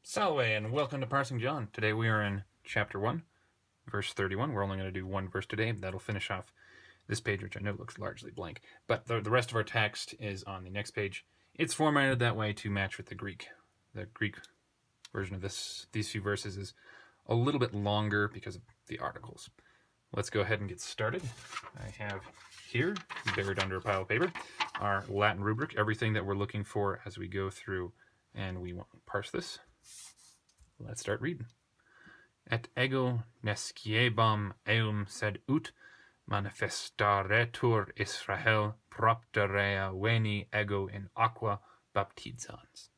Salve, and welcome to Parsing John. Today we are in chapter 1, verse 31. We're only going to do one verse today. That'll finish off this page, which I know looks largely blank. But the rest of our text is on the next page. It's formatted that way to match with the Greek. The Greek version of these few verses is a little bit longer because of the articles. Let's go ahead and get started. I have here, buried under a pile of paper, our Latin rubric, everything that we're looking for as we go through and we want to parse this. Let's start reading. Et ego nesciebam eum sed ut manifestaretur Israel propterea veni ego in aqua baptizans.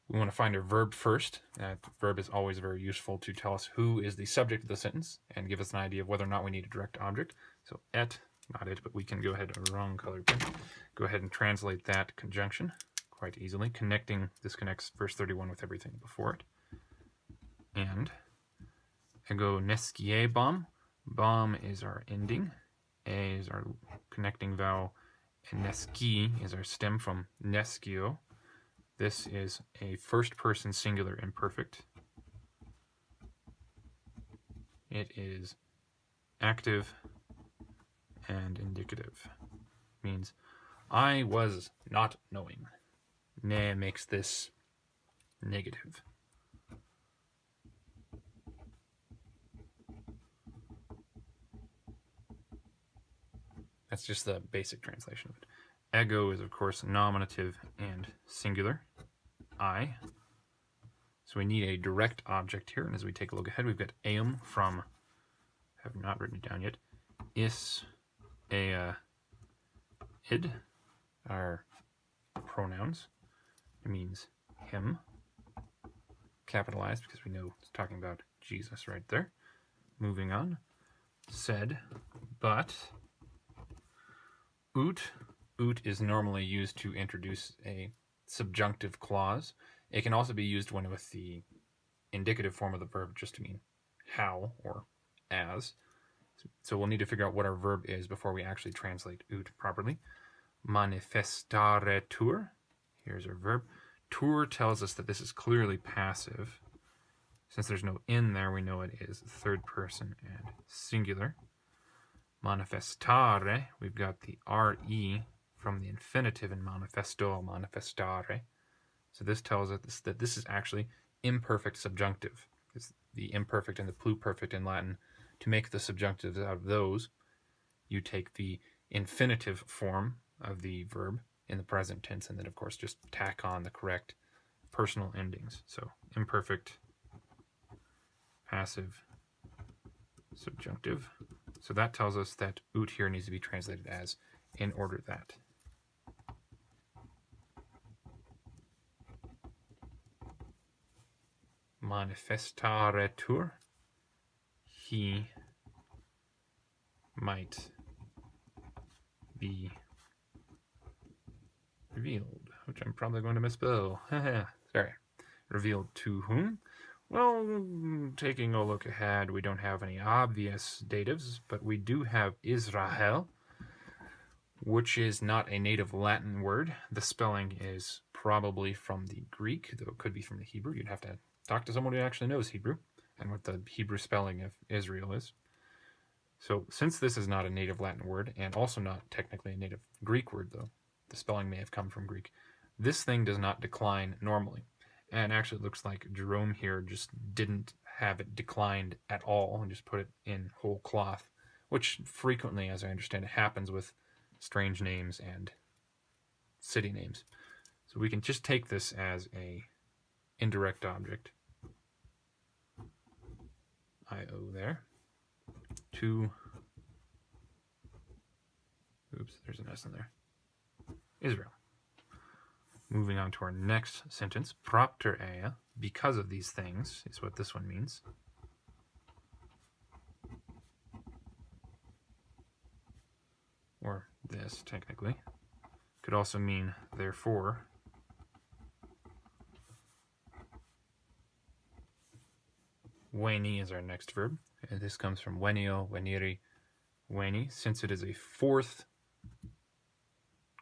We want to find a verb first. That verb is always very useful to tell us who is the subject of the sentence and give us an idea of whether or not we need a direct object. So et, not it, but we can go ahead, wrong color pen, go ahead and translate that conjunction quite easily. This connects verse 31 with everything before it. And ego nesciebam, bam is our ending, a is our connecting vowel, and nesci is our stem from nescio. This is a first person singular imperfect. It is active and indicative. Means I was not knowing. Ne makes this negative. That's just the basic translation of it. Ego is, of course, nominative and singular. I. So we need a direct object here, and as we take a look ahead, we've got eum from, I have not written it down yet, is, ea, id, are pronouns. It means him, capitalized because we know it's talking about Jesus right there. Moving on, said, but, ut is normally used to introduce a subjunctive clause. It can also be used when with the indicative form of the verb just to mean how or as. So we'll need to figure out what our verb is before we actually translate ut properly. Manifestaretur. Here's our verb. Tur tells us that this is clearly passive. Since there's no in there, we know it is third person and singular. Manifestare, we've got the re from the infinitive in manifesto, manifestare. So this tells us that this is actually imperfect subjunctive. It's the imperfect and the pluperfect in Latin. To make the subjunctives out of those, you take the infinitive form of the verb in the present tense, and then of course just tack on the correct personal endings. So imperfect, passive, subjunctive. So that tells us that ut here needs to be translated as in order that. Manifestaretur, he might be revealed, which I'm probably going to misspell. Sorry. Revealed to whom? Well, taking a look ahead, we don't have any obvious datives, but we do have Israel, which is not a native Latin word. The spelling is probably from the Greek, though it could be from the Hebrew. You'd have to talk to someone who actually knows Hebrew and what the Hebrew spelling of Israel is. So since this is not a native Latin word, and also not technically a native Greek word, though, the spelling may have come from Greek, this thing does not decline normally. And actually it looks like Jerome here just didn't have it declined at all and just put it in whole cloth, which frequently, as I understand it, happens with strange names and city names. So we can just take this as a indirect object. I-O there. To, oops, there's an S in there. Israel. Moving on to our next sentence, propterea, because of these things, is what this one means. Or this, technically. Could also mean therefore. Wane is our next verb, and this comes from venio, venire, wane. Since it is a fourth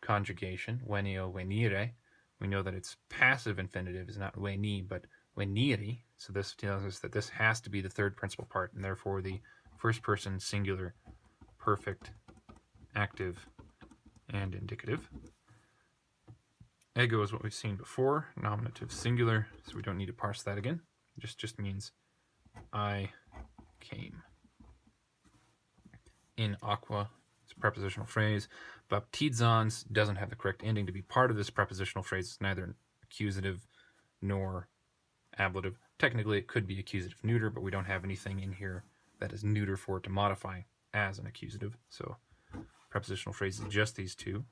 conjugation, venio, venire, We know that its passive infinitive is not wane, but waneri. So this tells us that this has to be the third principal part, and therefore the first person singular, perfect, active, and indicative. Ego is what we've seen before, nominative singular, so we don't need to parse that again. It just means I came. In aqua, it's a prepositional phrase. Baptizans doesn't have the correct ending to be part of this prepositional phrase. It's neither accusative nor ablative. Technically, it could be accusative neuter, but we don't have anything in here that is neuter for it to modify as an accusative. So prepositional phrases, just these two,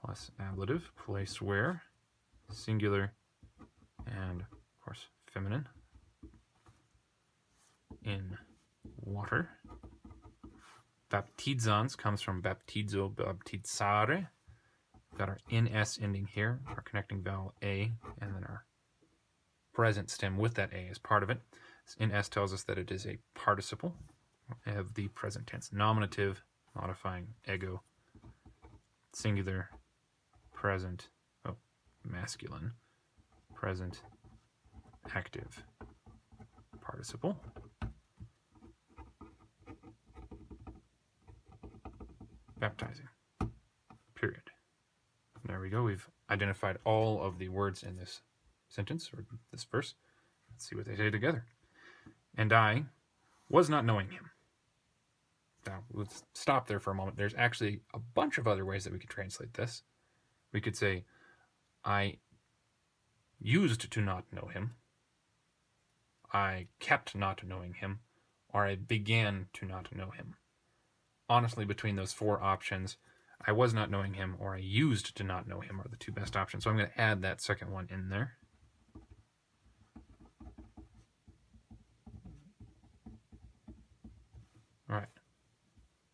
plus ablative, place where, singular, and of course feminine. In water. Baptizans comes from baptizo, baptizare. We've got our ns ending here, our connecting vowel a, and then our present stem with that a as part of it. This ns tells us that it is a participle of the present tense. Nominative, modifying ego, singular, present, masculine, present, active, participle. Baptizing, period. There we go. We've identified all of the words in this sentence, or this verse. Let's see what they say together. And I was not knowing him. Now, let's stop there for a moment. There's actually a bunch of other ways that we could translate this. We could say, I used to not know him, I kept not knowing him, or I began to not know him. Honestly, between those four options, I was not knowing him or I used to not know him are the two best options. So I'm going to add that second one in there. All right.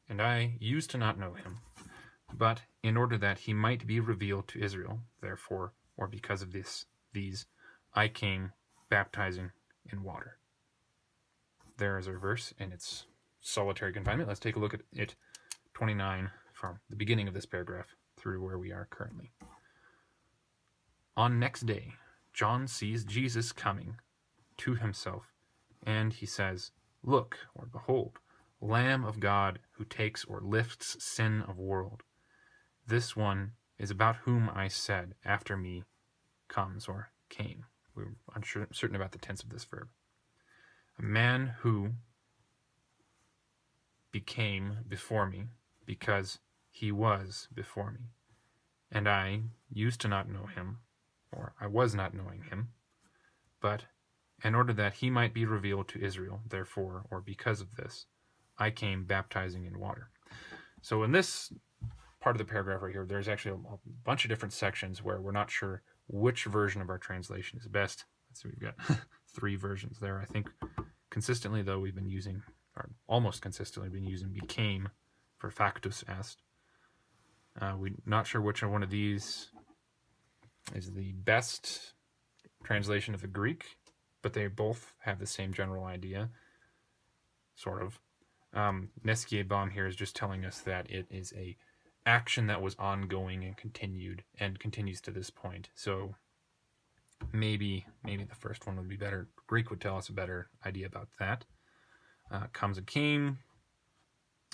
And I used to not know him, but in order that he might be revealed to Israel, therefore, or because of these, I came baptizing in water. There is our verse in its solitary confinement. Let's take a look at it, 29, from the beginning of this paragraph through where we are currently. On next day, John sees Jesus coming to himself, and he says, Look, or behold, Lamb of God who takes or lifts sin of world. This one is about whom I said, after me comes, or came. We're uncertain about the tense of this verb. A man who became before me because he was before me. And I used to not know him, or I was not knowing him, but in order that he might be revealed to Israel, therefore, or because of this, I came baptizing in water. So in this part of the paragraph right here, there's actually a bunch of different sections where we're not sure which version of our translation is best. So we've got 3 versions there. I think consistently, though, we've been using, or almost consistently been using became for factus est. We're not sure which one of these is the best translation of the Greek, but they both have the same general idea, sort of. Neskie Baum here is just telling us that it is a action that was ongoing and continued and continues to this point. So maybe the first one would be better. Greek would tell us a better idea about that. Comes and came.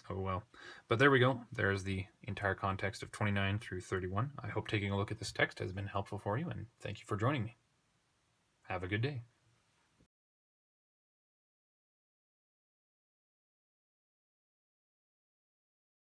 Oh well. But there we go. There's the entire context of 29 through 31. I hope taking a look at this text has been helpful for you, and thank you for joining me. Have a good day.